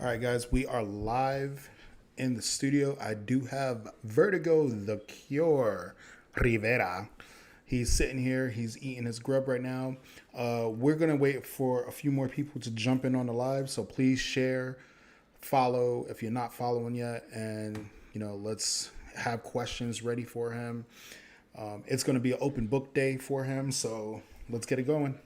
All right, guys, we are live in the studio. I do have Vertigo, the Cure, Rivera. He's sitting here. He's eating his grub right now. We're gonna wait for a few more people to jump in on the live. So please share, follow if you're not following yet, and let's have questions ready for him. It's gonna be an open book day for him. So let's get it going.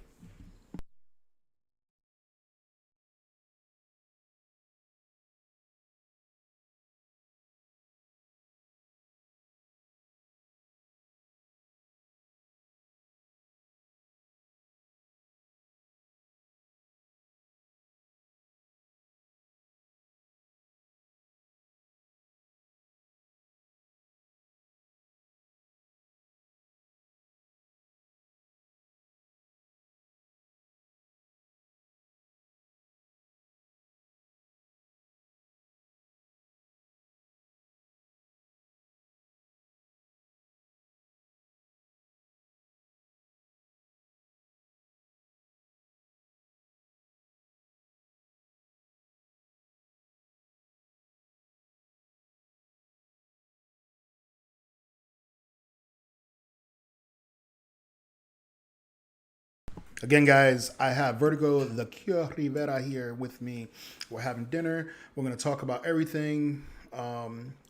Again, guys, I have Vertigo, the Cure Rivera here with me. We're having dinner. We're going to talk about everything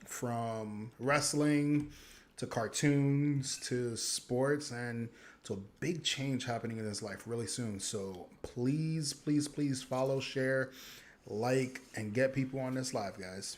from wrestling to cartoons to sports and to a big change happening in his life really soon. So please, please, please follow, share, like, and get people on this live, guys.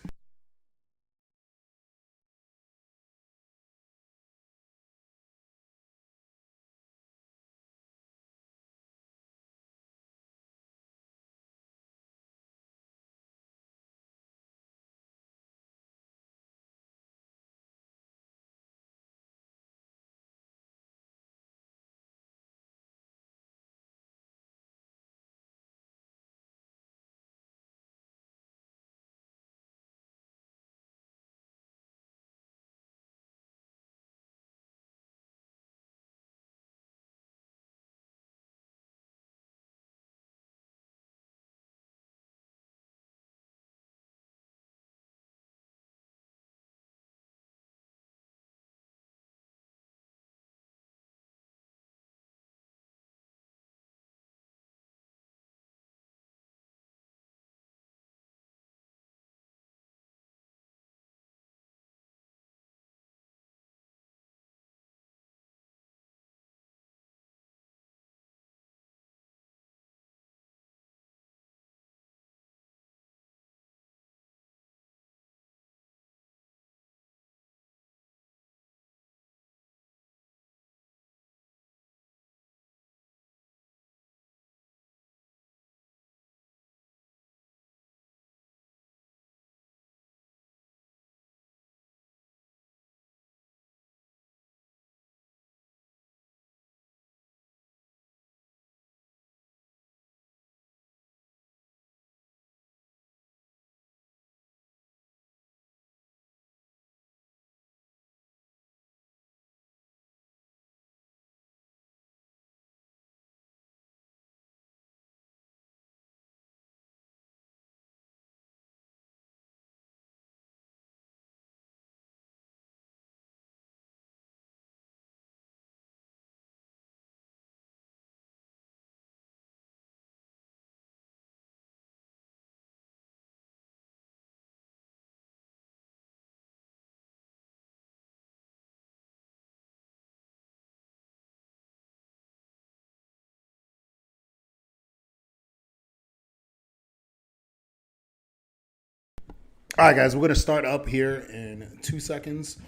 All right, guys, we're going to start up here in 2 seconds.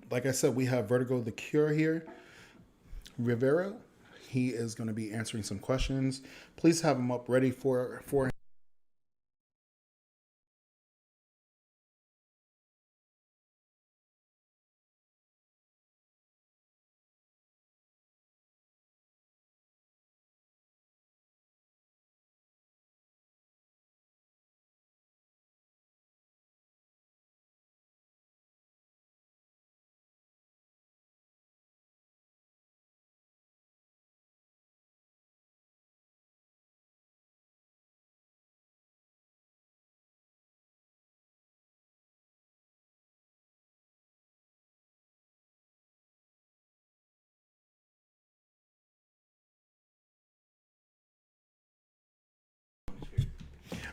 Like I said, we have Vertigo the Cure here. Rivera, he is going to be answering some questions. Please have him up ready for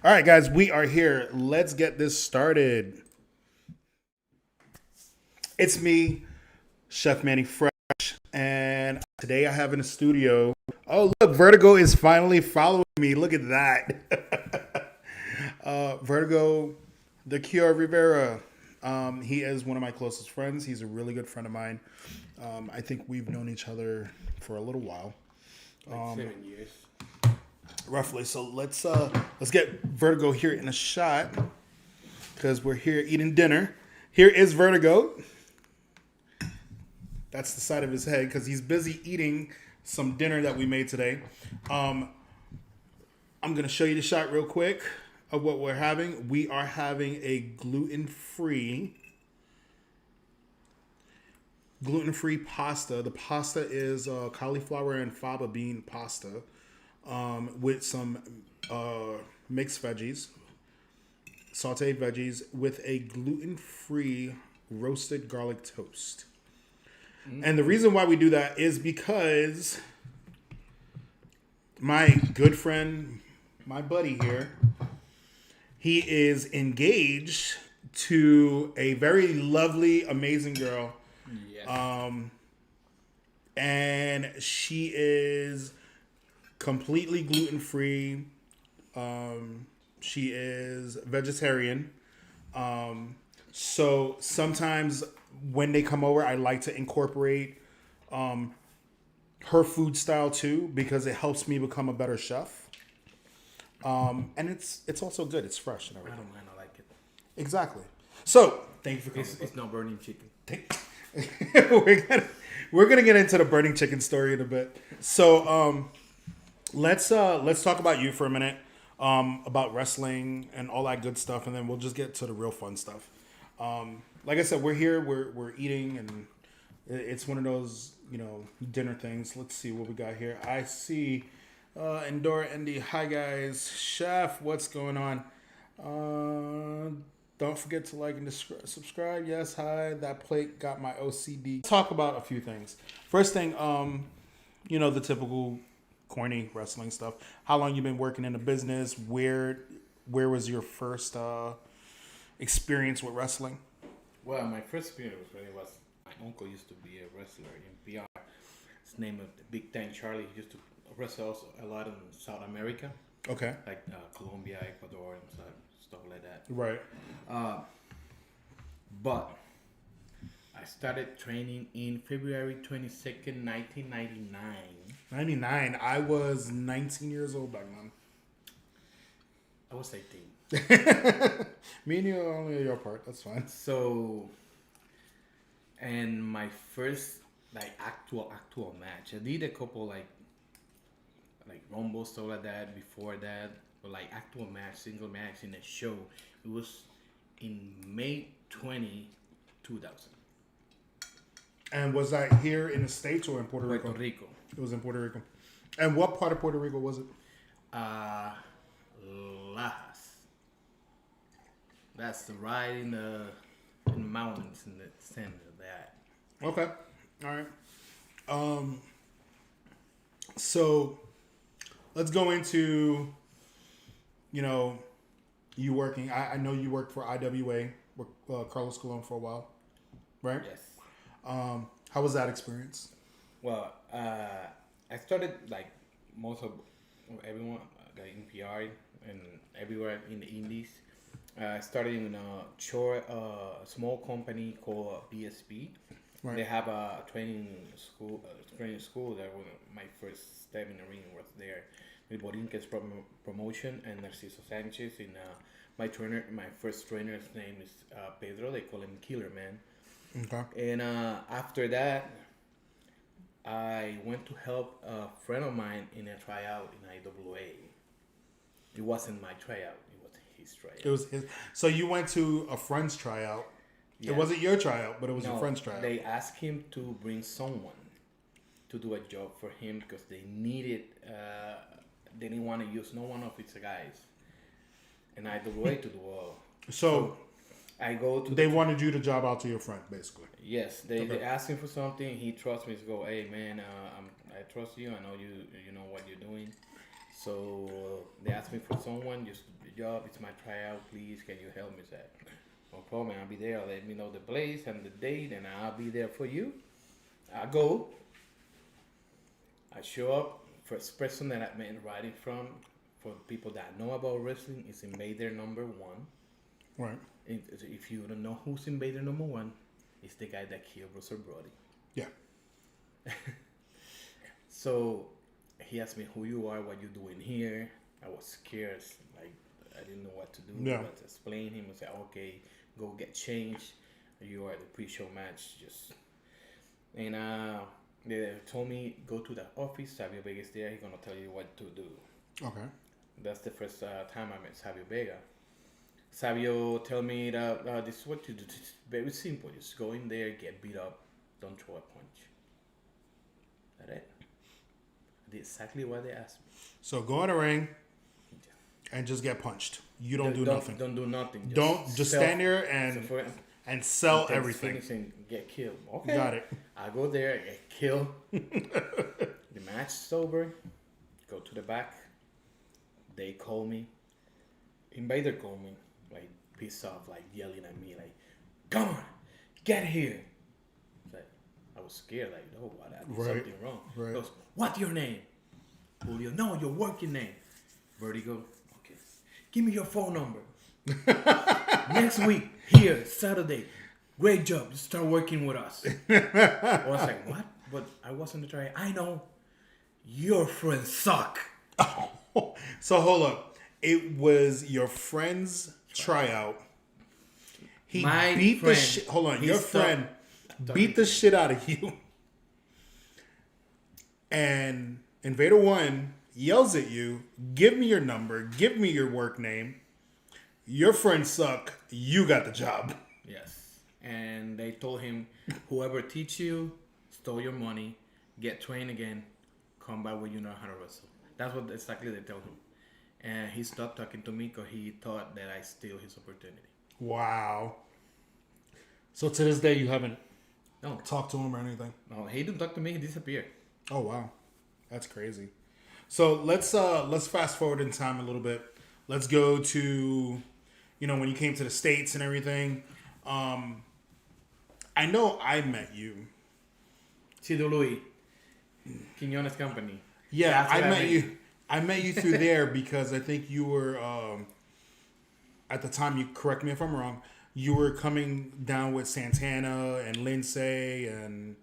All right, guys, we are here. Let's get this started. It's me, Chef Manny Fresh, and today I have in the studio. Oh, look, Vertigo is finally following me. Look at that. Vertigo, the Cure Rivera. He is one of my closest friends. He's a really good friend of mine. I think we've known each other for a little while. Like 7 years. Roughly. So let's get Vertigo here in a shot because we're here eating dinner. Here is Vertigo. That's the side of his head because he's busy eating some dinner that we made today. I'm gonna show you the shot real quick of what we're having. We are having a gluten-free pasta. The pasta is cauliflower and fava bean pasta. With some mixed veggies, sauteed veggies, with a gluten-free roasted garlic toast. And the reason why we do that is because my good friend, my buddy here, he is engaged to a very lovely, amazing girl. Yes. And she is completely gluten-free. She is vegetarian. So sometimes when they come over, I like to incorporate her food style too because it helps me become a better chef. And it's also good. It's fresh and I everything. don't mind. I like it. Exactly. So thank you for coming. It's not burning chicken. we're gonna get into the burning chicken story in a bit. So let's talk about you for a minute, about wrestling and all that good stuff, and then we'll just get to the real fun stuff. Like I said, we're here, we're eating, and it's one of those dinner things. Let's see what we got here. I see Endora Indy. Hi guys, Chef. What's going on? Don't forget to like and subscribe. Yes, hi. That plate got my OCD. Talk about a few things. First thing, the typical corny wrestling stuff. How long you been working in the business? Where was your first experience with wrestling? Well, my first experience was my uncle used to be a wrestler in PR. His name was Big Tank Charlie. He used to wrestle also a lot in South America. Okay. Like Colombia, Ecuador, and stuff like that. Right. But I started training in February 22nd, 1999. 99. I was 19 years old back then. I was 18. Me and you are only your part. That's fine. So, and my first actual match, I did a couple like rumble stuff like that before that, but like actual match, single match in a show. It was in May 2000. And was that here in the States or in Puerto Rico? Puerto Rico. It was in Puerto Rico. And what part of Puerto Rico was it? Lajas. That's right in the mountains in the center of that. Okay. All right. So let's go into, you working. I know you worked for IWA with Carlos Colon for a while, right? Yes. How was that experience? Well, I started like most of everyone like in PR and everywhere in the Indies. I started in a small company called BSP. Right. They have a training school. That was my first step in the ring was there with Borinque's promotion and Narciso Sanchez. And my first trainer's name is Pedro. They call him Killer Man. Okay. And after that, I went to help a friend of mine in a tryout in IWA. It wasn't my tryout. It was his tryout. It was his. So you went to a friend's tryout. Yeah. It wasn't your tryout, but it was your friend's tryout. They asked him to bring someone to do a job for him because they needed. They didn't want to use no one of his guys, and IWA to do all. So I go to. They wanted you to job out to your friend, basically. Yes, they asked him for something. He trusts me to go. Hey man, I trust you. I know you know what you're doing. So they asked me for someone, just the job. It's my tryout. Please, can you help me? I said, no problem. I'll be there. Let me know the place and the date, and I'll be there for you. I go. I show up. First person that I met right in front for people that know about wrestling is Invader number one. Right. If you don't know who's Invader number one, it's the guy that killed Russell Brody. Yeah. So he asked me who you are, what you doing here. I was scared, like I didn't know what to do. Yeah. But to explain him, I said, okay, go get changed. You are at the pre-show match, and they told me go to the office. Savio Vega's there. He's gonna tell you what to do. Okay. That's the first time I met Savio Vega. Savio tell me that this is what you do. It's very simple. Just go in there, get beat up, don't throw a punch. That's it. I did exactly what they asked me. So go in the ring and just get punched. You don't do nothing. Don't do nothing. Just stand there and sell everything. And get killed. Okay. Got it. I go there, get killed. The match is over. Go to the back. They call me. Invader called me. Like pissed off, like yelling at me, like, "Come on, get here!" Like I was scared, like, "Oh, what? I did something wrong." Right. He goes, "What's your name?" Julio. No, your working name. Vertigo. Okay. Give me your phone number. Next week, here, Saturday. Great job. You start working with us. I was like, what? But I wasn't trying. I know. Your friends suck. So hold up. It was your friend's tryout. He My beat the friend, shit. Hold on. he Your stopped friend beat the shit out of you. And Invader 1 yells at you, "Give me your number. Give me your work name. Your friends suck. You got the job." Yes. And they told him, whoever teach you, stole your money, get trained again, come back when you know how to wrestle. That's what exactly they told him. And he stopped talking to me because he thought that I steal his opportunity. Wow. So to this day, you haven't No. talked to him or anything? No, he didn't talk to me. He disappeared. Oh wow, that's crazy. So let's fast forward in time a little bit. Let's go to, when you came to the States and everything. I know I met you. CWE. Quinones Company. Yeah, That's I what met you. I met you through there because I think you were at the time. You correct me if I'm wrong. You were coming down with Santana and Lindsay and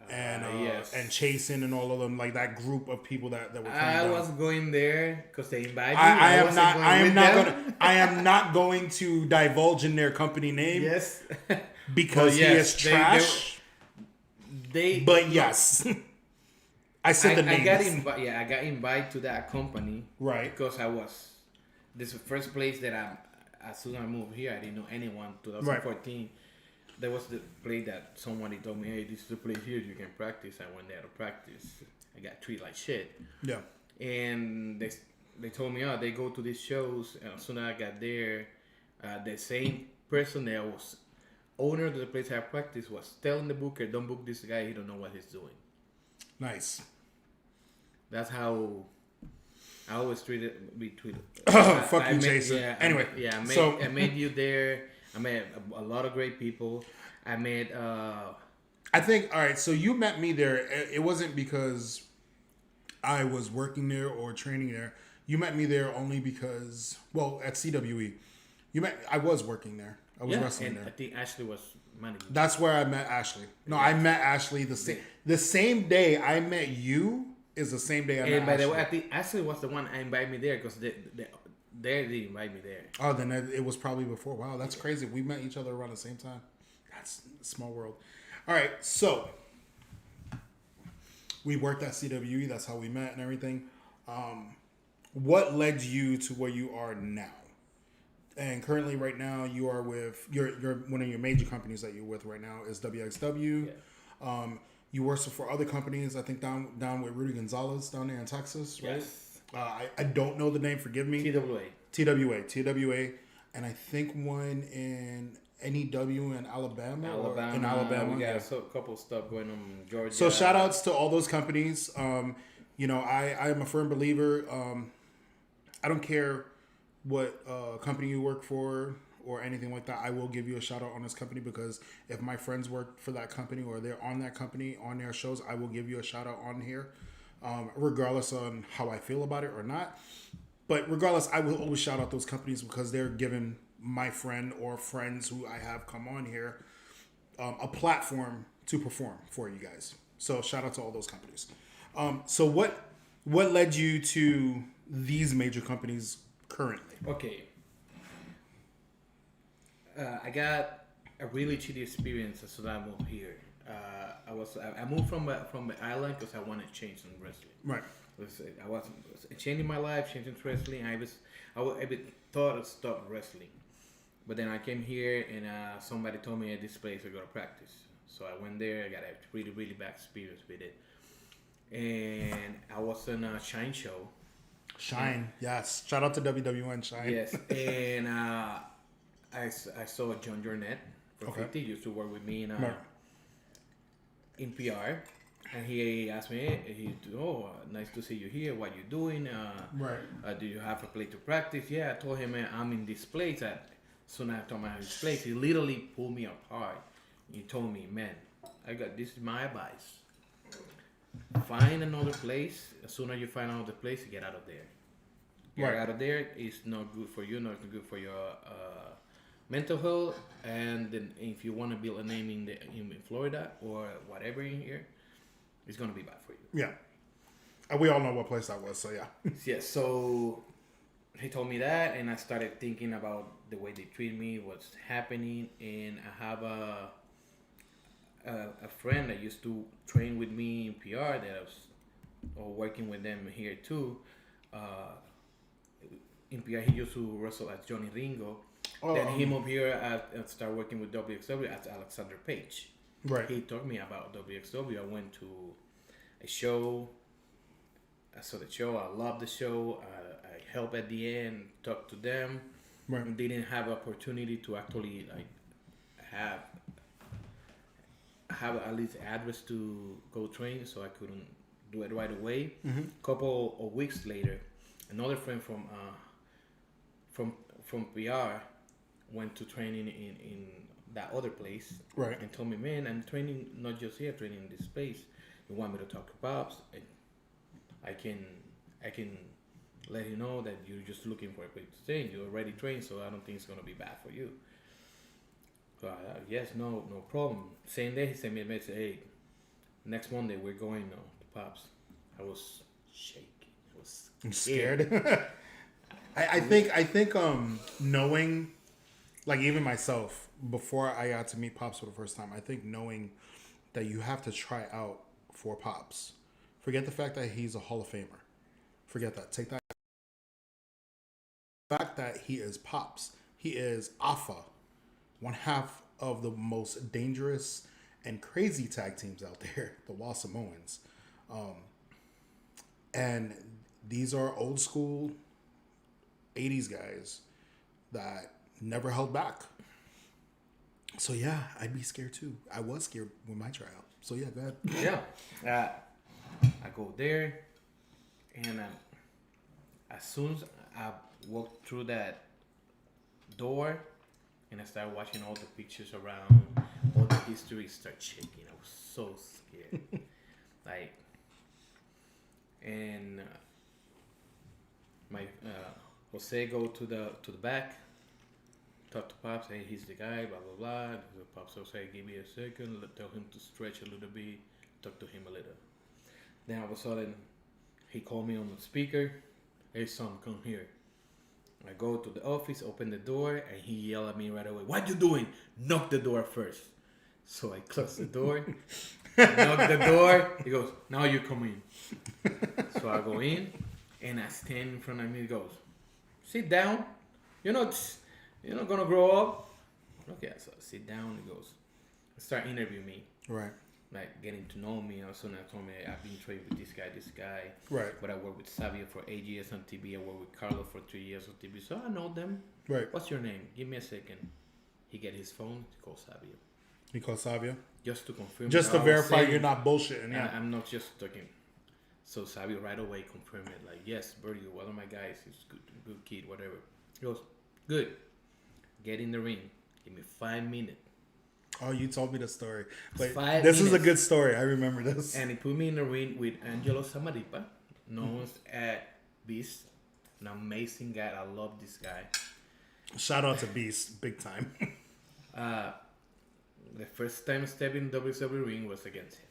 yes. and Chasen and all of them, like that group of people that were coming I down. was going there because they invited me. I am wasn't not going to divulge in their company name. Yes. Because he is trash. But yes. I said the name. I got invited to that company. Right. Because this is the first place that as soon as I moved here, I didn't know anyone. 2014. Right. There was the place that somebody told me, hey, this is the place here you can practice. I went there to practice. I got treated like shit. Yeah. And they told me, they go to these shows. And as soon as I got there, the same person that was owner of the place I practiced was telling the booker, don't book this guy. He don't know what he's doing. Nice. That's how I always be treated. Fuck you, Jason. Yeah, anyway, I met you there. I met a lot of great people. I met. I think, all right, so you met me there. It wasn't because I was working there or training there. You met me there only because, at CWE. I was working there. I was wrestling there. I think Ashley was managing. That's where I met Ashley. No, I met Ashley the same day I met you is the same day I met Ashley. And by the way, I think Ashley was the one that invited me there because they invited me there. Oh, then it was probably before. Wow, that's crazy. We met each other around the same time. That's a small world. All right, so we worked at CWE. That's how we met and everything. What led you to where you are now? And currently, right now, you are with your one of your major companies that you're with right now is WXW. Yeah. You work for other companies. I think down with Rudy Gonzalez down there in Texas, right? Yes. I don't know the name. Forgive me. TWA, and I think one in NEW in Alabama. In Alabama, we got a couple stuff going on in Georgia. So shout outs to all those companies. I am a firm believer. I don't care what company you work for or anything like that. I will give you a shout out on this company because if my friends work for that company or they're on that company on their shows, I will give you a shout out on here, regardless on how I feel about it or not. But regardless, I will always shout out those companies because they're giving my friend or friends who I have come on here a platform to perform for you guys. So shout out to all those companies. So what led you to these major companies currently? Okay. I got a really shitty experience as soon as I moved here. I moved from the island because I wanted to change in wrestling. Right. I was changing my life, changing wrestling. I thought of stop wrestling, but then I came here and somebody told me at this place I go to practice. So I went there. I got a really really bad experience with it, and I was on a Shine show. Shine, yes. Shout out to WWN Shine. Yes, and I saw John Jornet for Okay. 50. Used to work with me Right. in PR, and he asked me, nice to see you here. What you doing? Right. Do you have a place to practice? Yeah, I told him, man, I'm in this place. Soon as I told him I'm in this place, he literally pulled me apart. He told me, man, this is my advice. Find another place. As soon as you find another place, get out of there. Get Right. out of there. It's not good for you. Not good for your mental health. And then if you want to build a name in Florida or whatever in here, it's gonna be bad for you. Yeah. And we all know what place that was, so yeah. Yeah. So he told me that, and I started thinking about the way they treat me, what's happening, and I have a friend that used to train with me in PR that I was working with them here too. In PR, he used to wrestle as Johnny Ringo. Then he moved here and started working with WXW as Alexander Page. Right. He told me about WXW. I went to a show. I saw the show. I loved the show. I helped at the end, talked to them. Right. Didn't have opportunity to actually have at least address to go train, so I couldn't do it right away. Mm-hmm. Couple of weeks later, another friend from PR went to training in that other place, Right. and told me, man, I'm training not just here, training in this place. You want me to talk to Pops? And I can let you know that you're just looking for a place to stay. You're already trained, so I don't think it's gonna be bad for you. So yes, no problem. Same day he sent me a message. Hey, next Monday we're going to Pops. I was shaking. I was scared. I think knowing, like even myself, before I got to meet Pops for the first time, I think knowing that you have to try out for Pops. Forget the fact that he's a Hall of Famer. Forget that. Take that. The fact that he is Pops. He is Alpha, one half of the most dangerous and crazy tag teams out there, the Wa Samoans. And these are old school 80s guys that never held back. So yeah, I'd be scared too. I was scared with my tryout. So yeah, go ahead. Yeah. I go there, and as soon as I walked through that door, and I started watching all the pictures around, all the history start shaking. I was so scared. And my Jose go to the back, talk to Pops. Hey, he's the guy. Blah blah blah. So Pops will say, "Give me a second. Tell him to stretch a little bit. Talk to him a little." Then all of a sudden, he called me on the speaker. Hey son, come here. I go to the office, open the door, and he yelled at me right away. What you doing? Knock the door first. So I close the door, knock the door. He goes, now you come in. So I go in, and I stand in front of him. He goes, sit down. You're not gonna grow up. Okay, so I sit down. He goes, start interviewing me. Right. Like getting to know me. Also, I told me I've been training with this guy. Right. But I worked with Savio for 8 years on TV. I worked with Carlo for 3 years on TV. So I know them. Right. What's your name? Give me a second. He get his phone. He calls Savio. You call Savio? Just to confirm. Just to verify you're not bullshitting. Yeah. I'm not just talking. So Sabio right away confirmed it, like, yes, Vertigo, one of my guys, he's good kid, whatever. He goes, good. Get in the ring. Give me 5 minutes. Oh, you told me the story. But 5 this is a minutes. good story. I remember this. And he put me in the ring with Angelo Samaripa, known as Beast, an amazing guy. I love this guy. Shout out to Beast, big time. The first time I stepped in WWE ring was against him.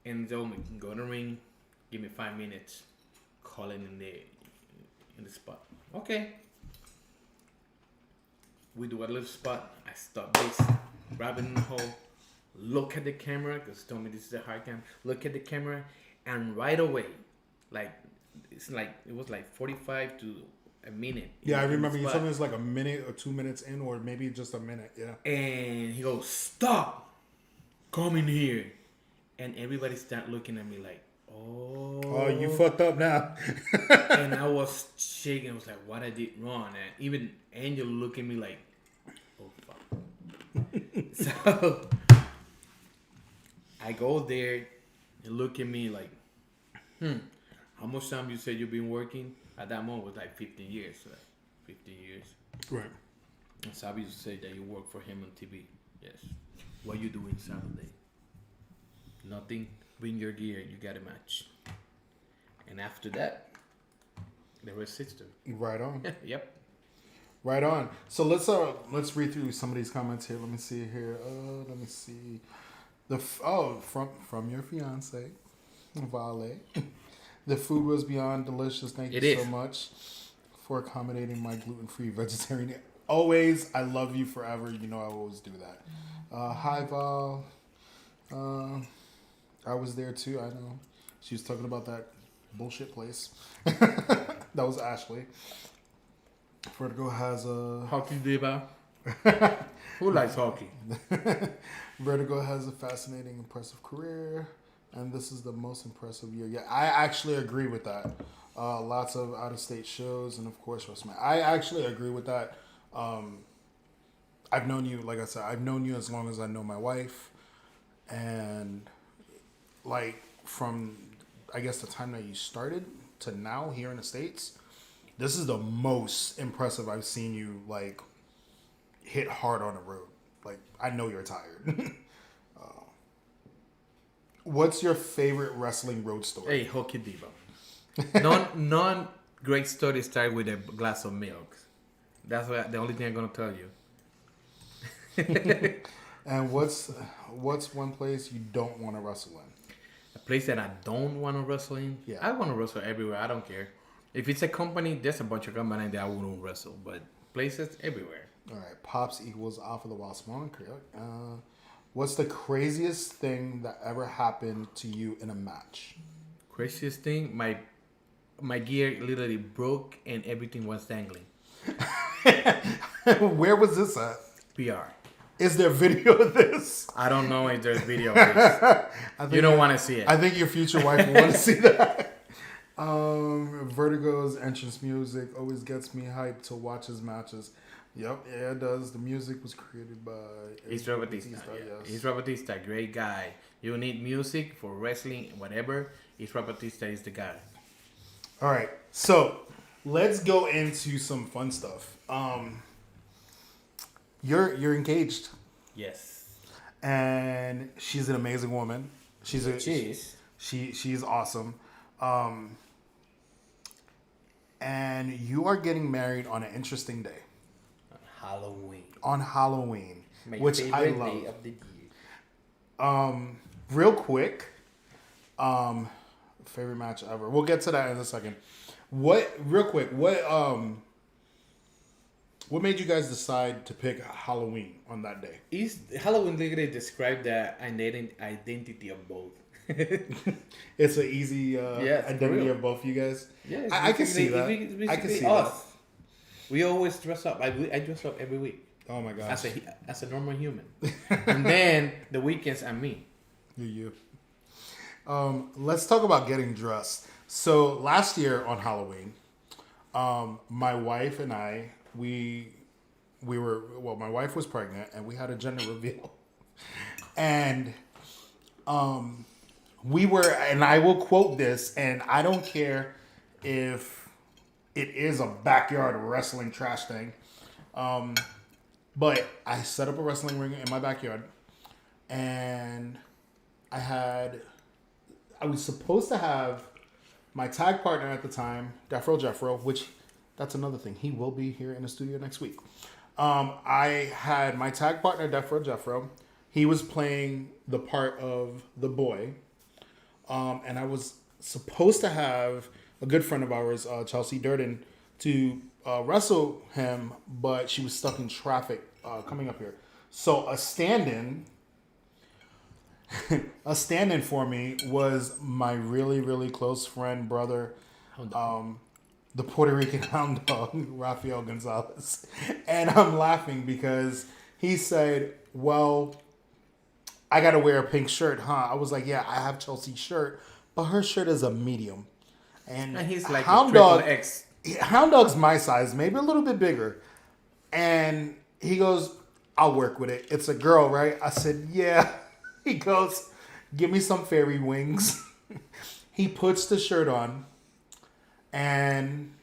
And he told me, go in the ring, give me 5 minutes, call it in the spot. Okay. We do a little spot. I stop this, grab it in the hole, look at the camera, because he told me this is a hard cam. Look at the camera, and right away, like, it was like 45 to a minute. Yeah, I remember you told me it was like a minute or 2 minutes in, or maybe just a minute. Yeah. And he goes, stop, come in here. And everybody start looking at me like, oh, you fucked up now. And I was shaking. I was like, what I did wrong? And even Angel looked at me like, oh, fuck. So I go there and look at me like, how much time you said you've been working? At that moment, it was like 15 years. Like 15 years. Right. And Sabi used to say that you work for him on TV. Yes. What you doing Saturday? Nothing. Bring your gear. You got a match. And after that, they were sisters. Right on. Yep. Right on. So let's read through some of these comments here. Let me see here. Let me see. From your fiance, Vale. The food was beyond delicious. Thank you so much for accommodating my gluten-free vegetarian. Always, I love you forever. You know I always do that. Hi Val. I was there too. I know. She was talking about that bullshit place. That was Ashley. Vertigo has a hockey diva. Who likes hockey? Vertigo has a fascinating, impressive career, and this is the most impressive year. Yeah, I actually agree with that. Lots of out-of-state shows, and of course, WrestleMania. I actually agree with that. I've known you, like I said, I've known you as long as I know my wife, and like from, I guess, the time that you started to now here in the States, this is the most impressive I've seen you like hit hard on the road. Like, I know you're tired. What's your favorite wrestling road story? Hey, hockey diva. Non great story start with a glass of milk. That's the only thing I'm gonna tell you. And what's one place you don't want to wrestle in? A place that I don't want to wrestle in? Yeah. I want to wrestle everywhere. I don't care. If it's a company, there's a bunch of companies that I wouldn't wrestle, but places everywhere. All right. Pops equals off of the wall small. What's the craziest thing that ever happened to you in a match? Craziest thing? My gear literally broke and everything was dangling. Where was this at? PR. Is there video of this? I don't know if there's video of this. You don't want to see it. I think your future wife will want to see that. Vertigo's entrance music always gets me hyped to watch his matches. Yep, yeah, it does. The music was created by Isra Batista. Yes. Isra Batista, great guy. You need music for wrestling, whatever. Isra Batista is the guy. All right, so let's go into some fun stuff. You're engaged. Yes. And she's an amazing woman. She's awesome. And you are getting married on an interesting day. On Halloween. My which favorite I love. day of the year. Real quick. Favorite match ever. We'll get to that in a second. What made you guys decide to pick Halloween on that day? Halloween literally described the identity of both. It's an easy identity of both you guys. Yeah, I can see that. I can see us. That. We always dress up. I dress up every week. Oh my gosh. As a normal human. And then the weekends I'm me. You. Let's talk about getting dressed. So last year on Halloween, my wife and I, my wife was pregnant and we had a gender reveal. And we were, and I will quote this, and I don't care if it is a backyard wrestling trash thing. But I set up a wrestling ring in my backyard, and I was supposed to have my tag partner at the time, Jeffro, which that's another thing. He will be here in the studio next week. I had my tag partner, Jeffro. He was playing the part of the boy. And I was supposed to have a good friend of ours, Chelsea Durden, to wrestle him, but she was stuck in traffic coming up here. So a stand-in for me was my really, really close friend, brother, the Puerto Rican hound dog, Rafael Gonzalez. And I'm laughing because he said, well, I got to wear a pink shirt, huh? I was like, yeah, I have Chelsea's shirt, but her shirt is a medium. And he's like Hound a triple Dog, X. Hound Dog's my size, maybe a little bit bigger. And he goes, I'll work with it. It's a girl, right? I said, yeah. He goes, give me some fairy wings. He puts the shirt on and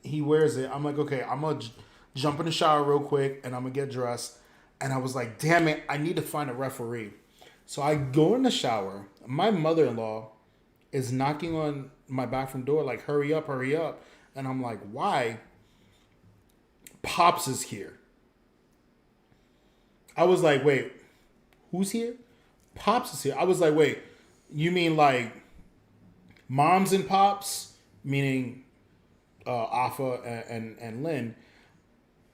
he wears it. I'm like, okay, I'm going to jump in the shower real quick and I'm going to get dressed. And I was like, damn it, I need to find a referee. So I go in the shower. My mother-in-law is knocking on my bathroom door like, hurry up, hurry up. And I'm like, why? Pops is here. I was like, wait, who's here? Pops is here. I was like, wait, you mean like moms and pops? Meaning Afa and Lynn?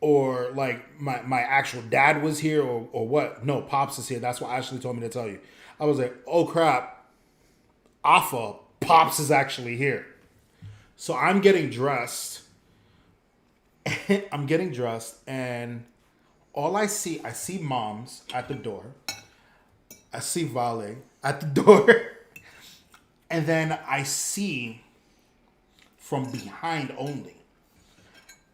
Or like my actual dad was here or what? No, Pops is here. That's what Ashley told me to tell you. I was like, oh crap. Afa, Pops is actually here. So I'm getting dressed. And all I see moms at the door. I see Vale at the door. And then I see from behind only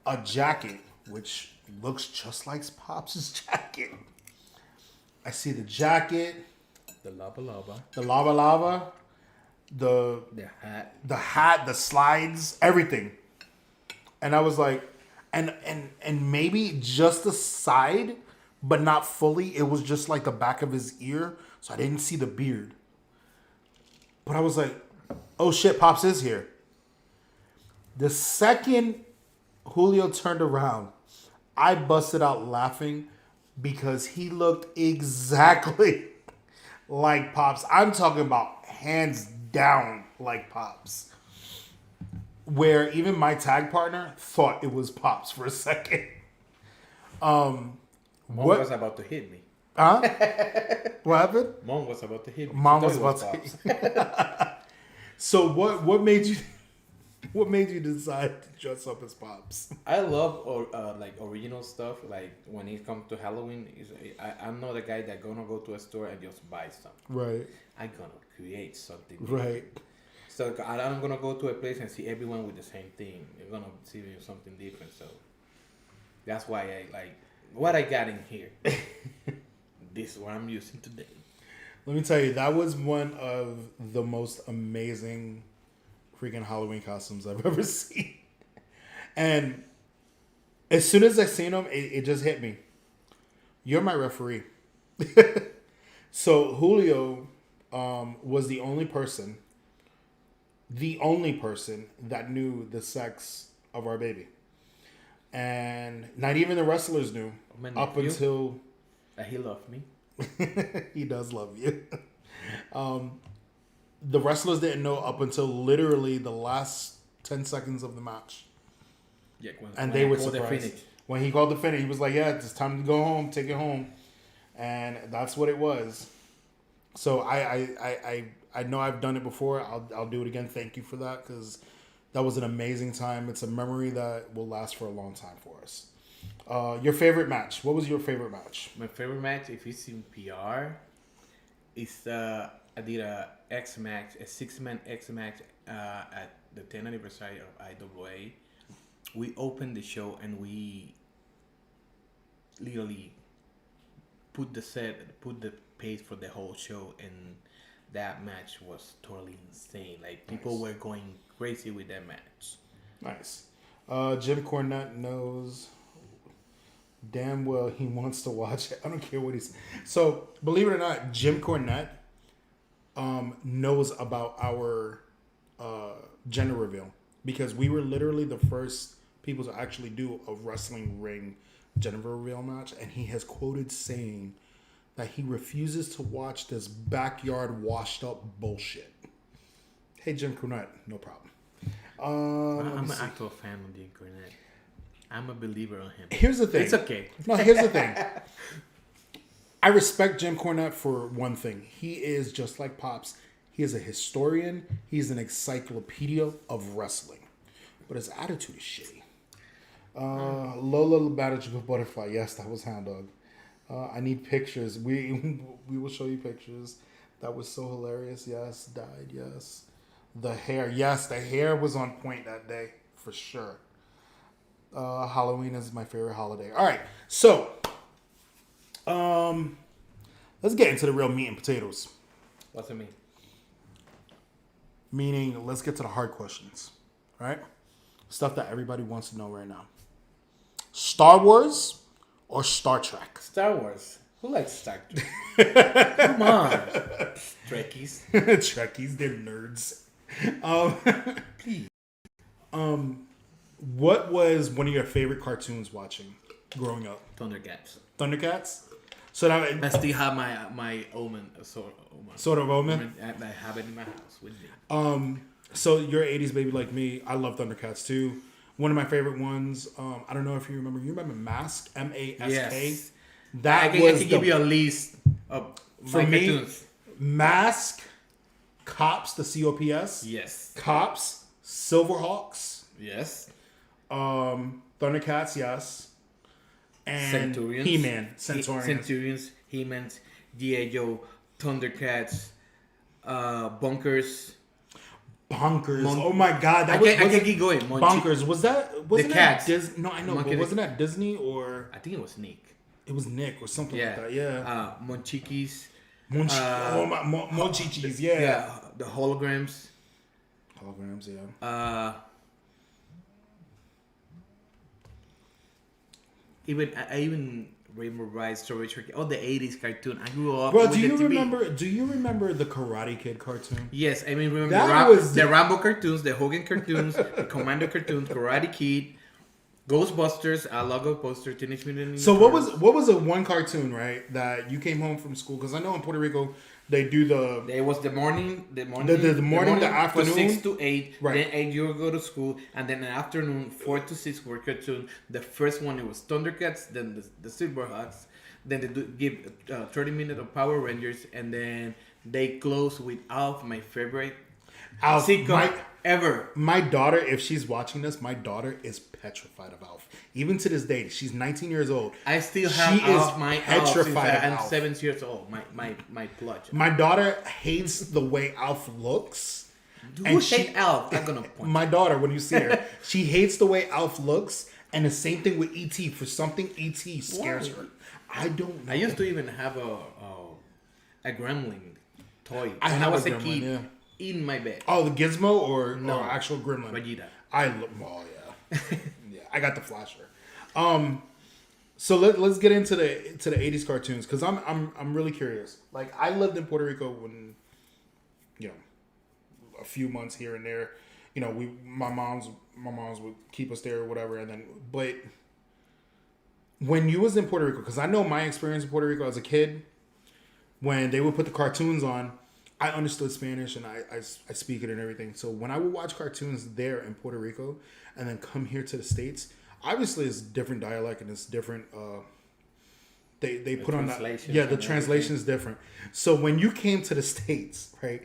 a jacket which looks just like Pops' jacket. I see the jacket, The lava, the the hat, the hat, the slides, everything. And I was like, and maybe just the side, but not fully. It was just like the back of his ear, so I didn't see the beard. But I was like, oh shit, Pops is here. The second Julio turned around, I busted out laughing because he looked exactly like Pops. I'm talking about hands down like Pops. Where even my tag partner thought it was Pops for a second. Mom What? was about to hit me. Huh? What happened? Mom was about to hit me. Mom She was thought about it to. Pops. So what made you decide to dress up as Pops? I love like original stuff. Like when it comes to Halloween, I'm not the guy that gonna go to a store and just buy something. Right. I'm gonna create something. Right. So I'm gonna go to a place and see everyone with the same thing. You're gonna see something different. So that's why I like what I got in here. This is what I'm using today. Let me tell you, that was one of the most amazing freaking Halloween costumes I've ever seen. And as soon as I seen them, it just hit me. You're my referee. So Julio was the only person that knew the sex of our baby. And not even the wrestlers knew up until... That he loved me. He does love you. The wrestlers didn't know up until literally the last 10 seconds of the match. Yeah, And they were surprised. When he called the finish, he was like, yeah, it's time to go home, take it home. And that's what it was. So I know I've done it before. I'll do it again. Thank you for that, because that was an amazing time. It's a memory that will last for a long time for us. Your favorite match. What was your favorite match? My favorite match, if it's in PR, is I did a X match, a 6-man X match at the 10th anniversary of IWA. We opened the show and we literally put the pace for the whole show, and that match was totally insane. Like people Nice. were going crazy with that match. Nice. Jim Cornette knows damn well he wants to watch it. I don't care what he's. So believe it or not, Jim Cornette knows about our gender reveal because we were literally the first people to actually do a wrestling ring gender reveal match, and he has quoted saying that he refuses to watch this backyard washed up bullshit. Hey, Jim Cornette, no problem. I'm an actual fan of Jim Cornette. I'm a believer on him. Here's the thing. It's okay. No, here's the thing. I respect Jim Cornette for one thing. He is just like Pops. He is a historian. He's an encyclopedia of wrestling. But his attitude is shitty. Lola Magical Butterfly. Yes, that was Hound Dog. I need pictures. We will show you pictures. That was so hilarious. Yes, died. Yes. The hair. Yes, the hair was on point that day. For sure. Halloween is my favorite holiday. All right. So, let's get into the real meat and potatoes. What's it mean? Meaning, let's get to the hard questions. Right? Stuff that everybody wants to know right now. Star Wars or Star Trek? Star Wars. Who likes Star Trek? Come on. Trekkies. Trekkies, they're nerds. Please. What was one of your favorite cartoons watching growing up? Thundercats. Thundercats? So that I still have my Omen. sort of Omen? I have it in my house with me. So you're an 80s baby like me. I love Thundercats too. One of my favorite ones. I don't know if you remember. You remember Mask? Mask. Yes. That I was can give you a list of for my me. cartoons. Mask, Cops, the COPS. Yes. Cops, Silverhawks, Yes. Thundercats, yes, and Centurions. He-Man, Centurions. Centurions. He-Man, G.I. Joe, Thundercats, Bunkers. Bonkers. Oh my God, I can keep going. Bonkers. Wasn't The that Cats. Disney? No, I know, Monkey but the- wasn't that Disney or I think it was Nick. it was Nick or something Yeah. like that? Yeah. Monchikis. Monchichis. Yeah. Yeah. The holograms. Holograms. Yeah. I even memorized Story Trick. Oh, the 80s cartoon. I grew up Bro, with do you the TV. remember? Do you remember the Karate Kid cartoon? Yes, I mean, remember That was the Rambo cartoons, the Hogan cartoons, the Commando cartoons, Karate Kid, Ghostbusters, I love Ghostbusters, Teenage Mutant Ninja So Turtles. what was the one cartoon, right, that you came home from school? Because I know in Puerto Rico they do the It was the morning, the afternoon. 6 to 8. Right. Then 8 you would go to school, and then in the afternoon 4 to 6 were cartoon. The first one it was Thundercats, then the Silverhawks, then they give 30 minutes of Power Rangers, and then they close with Alf, my favorite Alf. sitcom ever. My daughter, if she's watching this, my daughter is petrified of Alf. Even to this day, she's 19 years old. I still have She Alf, is my Alf petrified since of I'm Alf. 7 years old. My plush. My daughter hates the way Alf looks. Who hate Alf? I'm gonna point. My daughter, when you see her, she hates the way Alf looks, and the same thing with ET. For something, ET scares Why? her. I don't know. I used to even have a gremlin toy I when have I was a a gremlin, kid yeah. in my bed. Oh, the Gizmo or No. actual Gremlin? Vegeta. I love. Oh yeah, yeah. I got the flasher. So let's get into the 80s cartoons because I'm really curious. Like I lived in Puerto Rico when, a few months here and there. My moms would keep us there or whatever, and then but when you was in Puerto Rico, because I know my experience in Puerto Rico as a kid, when they would put the cartoons on, I understood Spanish and I speak it and everything. So when I would watch cartoons there in Puerto Rico and then come here to the States, obviously it's different dialect and it's different. They put on that. Yeah, the translation is different. So when you came to the States, right,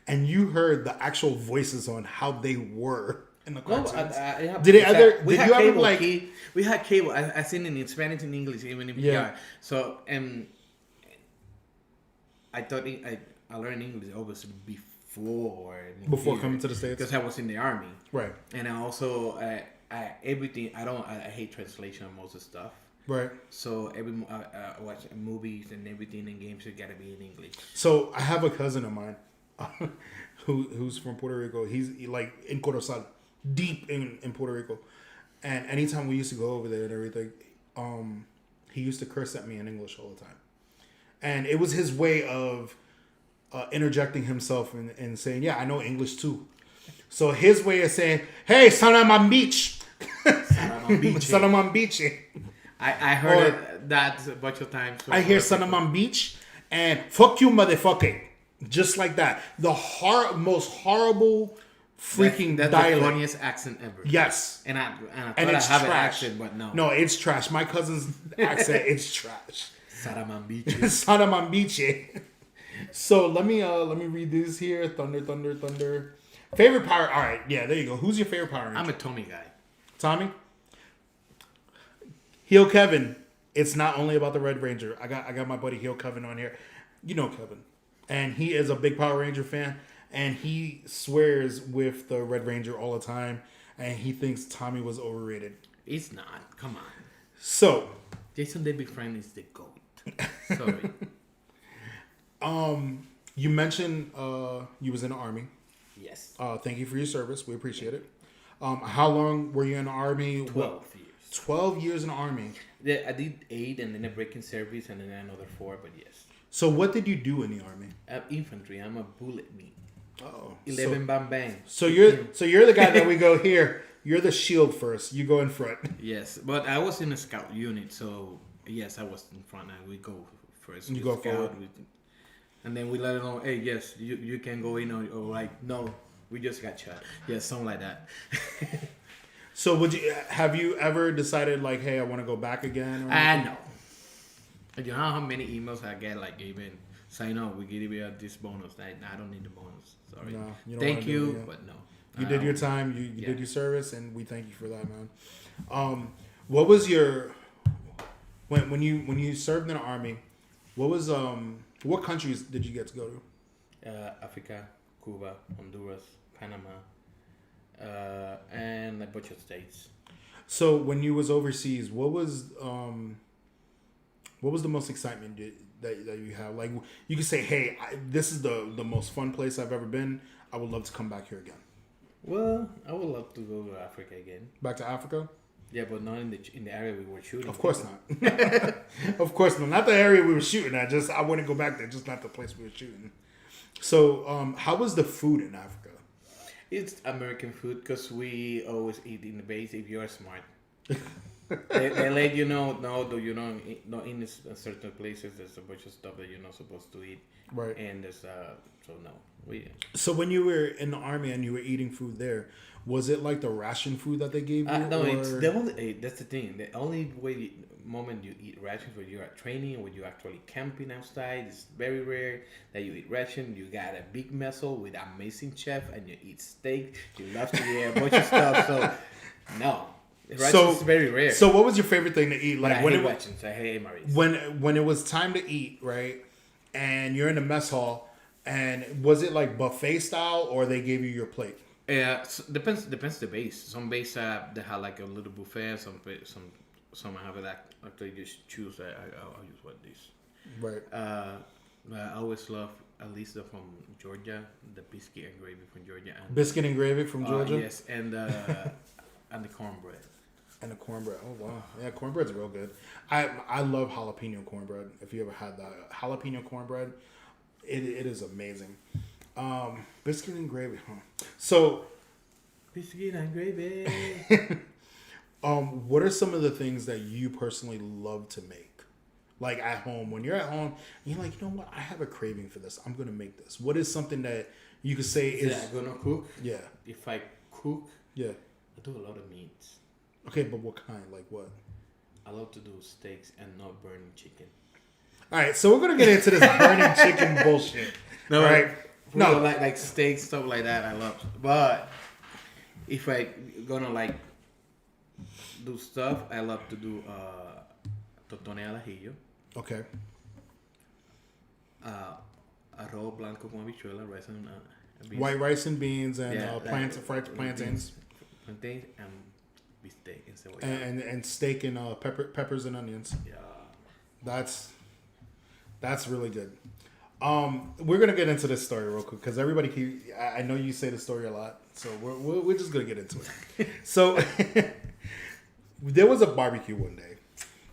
and you heard the actual voices on how they were in the No, cartoons, did you ever cable, like? we had cable. I seen it in Spanish and English, even in Yeah. PR. So I thought I learned English obviously before Coming to the States? because I was in the army, Right. and I also everything. I hate translation of most of the stuff. Right. So watch movies and everything and games it gotta be in English. So I have a cousin of mine who's from Puerto Rico. Like in Corozal, deep in Puerto Rico. And anytime we used to go over there and everything, he used to curse at me in English all the time. And it was his way of interjecting himself and saying, yeah, I know English too. So his way of saying, hey, Salaman Beach. Salaman Beach. I heard that a bunch of times. I hear Salaman Beach and fuck you, motherfucker. Just like that. The most horrible freaking that's dialect. the funniest accent ever. Yes. And I thought It's I have trash. an accent, but no. No, it's trash. My cousin's accent, it's trash. Salaman Beach. Salaman Beach. So let me read this here. Thunder. Favorite Power. All right, yeah, there you go. Who's your favorite Power Ranger? I'm a Tommy guy. Tommy. Heel Kevin. It's not only about the Red Ranger. I got my buddy Heel Kevin on here. You know Kevin, and he is a big Power Ranger fan, and he swears with the Red Ranger all the time, and he thinks Tommy was overrated. It's not. Come on. So, Jason David Frank is the GOAT. Sorry. you mentioned you was in the Army. Yes. Thank you for your service. We appreciate it. How long were you in the Army? 12 years. 12 years in the Army. Yeah, I did 8 and then a break in service and then another 4, but yes. So what did you do in the Army? Infantry. I'm a bullet meat. Oh, 11 bang bang. So you're the guy that we go here. You're the shield first. You go in front. Yes, but I was in a scout unit, so yes, I was in front and we go first. You go forward. And then we let it know, hey, yes, you can go in or like, no, we just got shot. Yes, something like that. So have you ever decided like, hey, I want to go back again? Or No. You know how many emails I get like even sign up, we give you this bonus. I don't need the bonus. Sorry. No, you don't thank wanna do you, it, yeah. but no. You did your time. You did your service, and we thank you for that, man. What was your when you served in the Army? What was what countries did you get to go to? Africa, Cuba, Honduras, Panama, and a bunch of states. So when you was overseas, what was the most excitement that you have? Like you could say, hey, this is the most fun place I've ever been. I would love to come back here again. Well, I would love to go to Africa again. Back to Africa? Yeah, but not in the area we were shooting. Of course not. Of course not. Not the area we were shooting at. I wouldn't go back there. Just not the place we were shooting. So, how was the food in Africa? It's American food because we always eat in the base if you're smart. they let you know, in certain places there's a bunch of stuff that you're not supposed to eat. Right. And there's, so no. So when you were in the Army and you were eating food there, was it like the ration food that they gave you? No, it's the only. That's the thing. The only moment you eat rations when you're at training, when you're actually camping outside, it's very rare that you eat ration. You got a big messel with amazing chef, and you eat steak. You love to eat a bunch of stuff. So no, rations is very rare. So what was your favorite thing to eat? Like when rations, I hate MREs. When it was time to eat, right? And you're in the mess hall. And was it like buffet style, or they gave you your plate? Yeah, depends the base. Some base they have like a little buffet. Some have it actually just choose. I'll use what this. Right. I always love at least from Georgia, the biscuit and gravy from Georgia. And, biscuit and gravy from Georgia. Yes, and and the cornbread. And the cornbread. Oh wow, yeah, cornbread's real good. I love jalapeno cornbread. If you ever had that jalapeno cornbread. It is amazing. Biscuit and gravy, huh? So, biscuit and gravy. What are some of the things that you personally love to make? Like at home, when you're at home, you're like, you know what? I have a craving for this. I'm gonna make this. What is something that you could say is? Yeah, I'm gonna cook. Yeah. If I cook, yeah, I do a lot of meats. Okay, but what kind? Like what? I love to do steaks and not burning chicken. All right, so we're gonna get into this burning chicken bullshit. No, right? No, like steak stuff like that. I love, but if I gonna like do stuff, I love to do tostones al ajillo. Okay. Arroz blanco con habichuela, rice and beans. White rice and beans and fried plantains. Plantains and Beefsteak and cebolla. and steak and peppers and onions. Yeah. That's really good. We're gonna get into this story real quick because everybody I know you say the story a lot, so we're just gonna get into it. So there was a barbecue one day,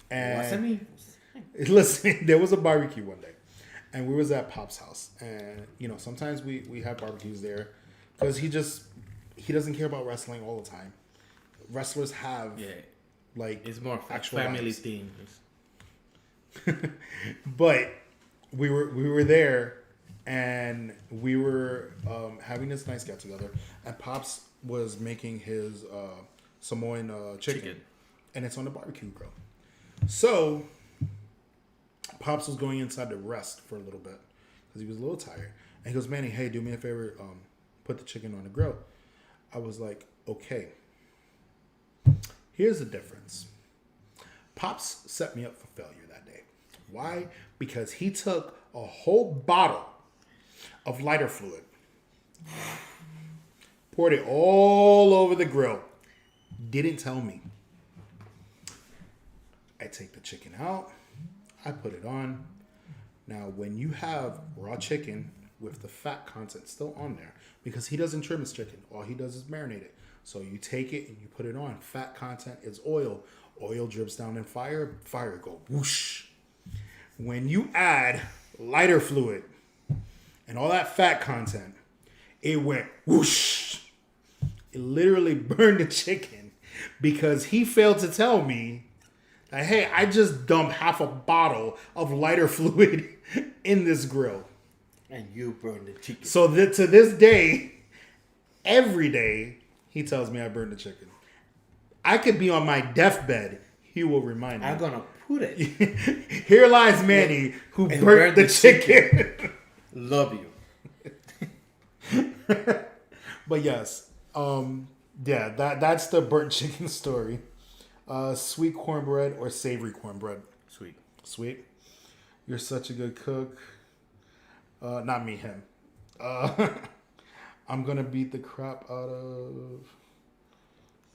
and listen, there was a barbecue one day, and we was at Pop's house, and sometimes we have barbecues there because he doesn't care about wrestling all the time. Wrestlers have like it's more actual family lives. theme. But we were there, and we were having this nice get together, and Pops was making his Samoan chicken, and it's on the barbecue grill. So Pops was going inside to rest for a little bit because he was a little tired, and he goes, "Manny, hey, do me a favor, put the chicken on the grill." I was like, "Okay." Here's the difference. Pops set me up for failure that day. Why? Because he took a whole bottle of lighter fluid, poured it all over the grill, didn't tell me. I take the chicken out, I put it on. Now, when you have raw chicken with the fat content still on there, because he doesn't trim his chicken, all he does is marinate it. So you take it and you put it on. Fat content is oil. Oil drips down in fire. Fire go whoosh. When you add lighter fluid and all that fat content, it went whoosh. It literally burned the chicken because he failed to tell me that, hey, I just dumped half a bottle of lighter fluid in this grill. And you burned the chicken. So to this day, every day, he tells me I burned the chicken. I could be on my deathbed. He will remind me. I'm going to put it. Here lies Manny, who burnt the chicken. Love you. But yes. That's the burnt chicken story. Sweet cornbread or savory cornbread? Sweet. You're such a good cook. Not me, him. I'm gonna beat the crap out of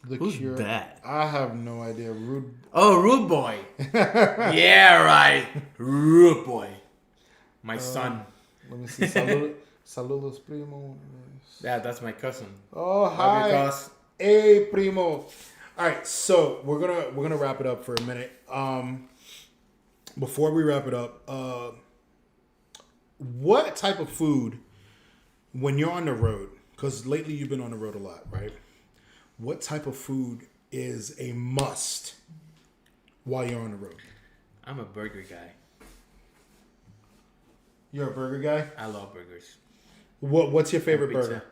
the Who's Cure. that? I have no idea. Rude Boy. Yeah, right. Rude Boy. My son. Let me see. Saludos, primo. Yeah, that's my cousin. Oh, hi. Hey, primo. All right, so we're gonna wrap it up for a minute. Before we wrap it up, what type of food, when you're on the road, because lately you've been on the road a lot, right? What type of food is a must while you're on the road? I'm a burger guy. You're a burger guy? I love burgers. What's your favorite Pizza. burger?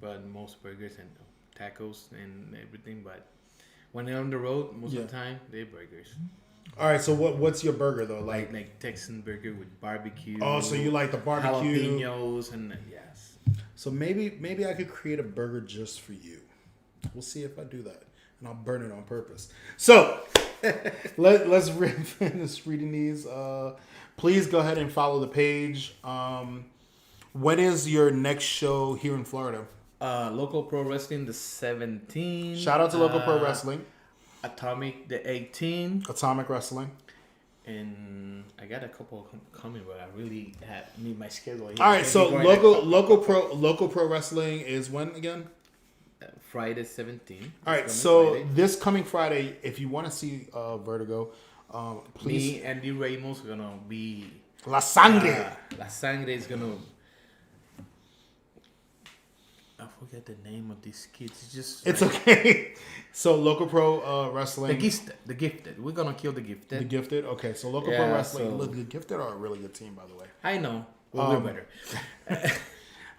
But most burgers and tacos and everything. But when they're on the road, most of the time, they're burgers. All right, so what's your burger though? Like Texan burger with barbecue. Oh, so you like the barbecue, jalapenos, and yes. So maybe I could create a burger just for you. We'll see if I do that, and I'll burn it on purpose. So let's finish reading these. Please go ahead and follow the page. When is your next show here in Florida? Local Pro Wrestling the 17th. Shout out to Local Pro Wrestling. Atomic the 18th. Atomic Wrestling. And I got a couple coming, but I really need my schedule here. All right, so local pro wrestling is when again? Friday 17th. All right, so Friday. This coming Friday, if you want to see Vertigo, please. Me and Andy Ramos are gonna be La Sangre. La Sangre is gonna. I forget the name of these kids. It's okay. So Local Pro Wrestling. The Gifted. We're gonna kill the Gifted. The Gifted. Okay, so Local Pro Wrestling. Look, the Gifted are a really good team, by the way. I know. We're better.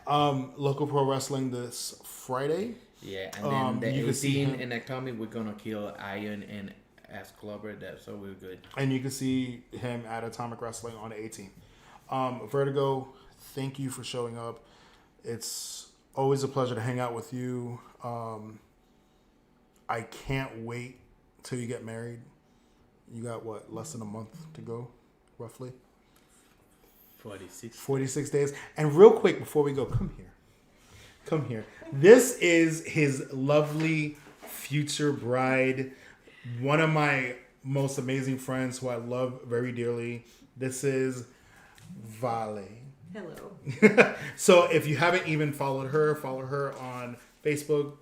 Local Pro Wrestling this Friday. Yeah, and then the 18 in Atomic, we're gonna kill Iron and Ass Clubber. So we're good. And you can see him at Atomic Wrestling on the 18th. Vertigo, thank you for showing up. It's always a pleasure to hang out with you. I can't wait till you get married. You got what, less than a month to go, roughly? 46 days. And real quick before we go, come here. This is his lovely future bride, one of my most amazing friends who I love very dearly. This is Vale. Hello. So if you haven't even followed her, follow her on Facebook,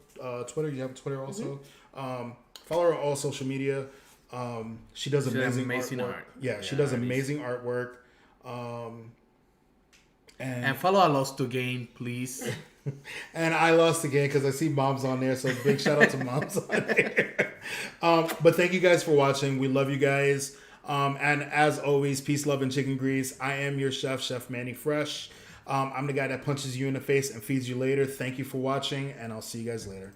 Twitter. You have Twitter also. Follow her on all social media. She does amazing art. Yeah, she does amazing artwork. And follow our Lost to Gain, please. And I lost again because I see Moms on there. So big shout out to Moms on there. But thank you guys for watching. We love you guys. And as always, peace, love, and chicken grease. I am your chef, Chef Manny Fresh. I'm the guy that punches you in the face and feeds you later. Thank you for watching, and I'll see you guys later.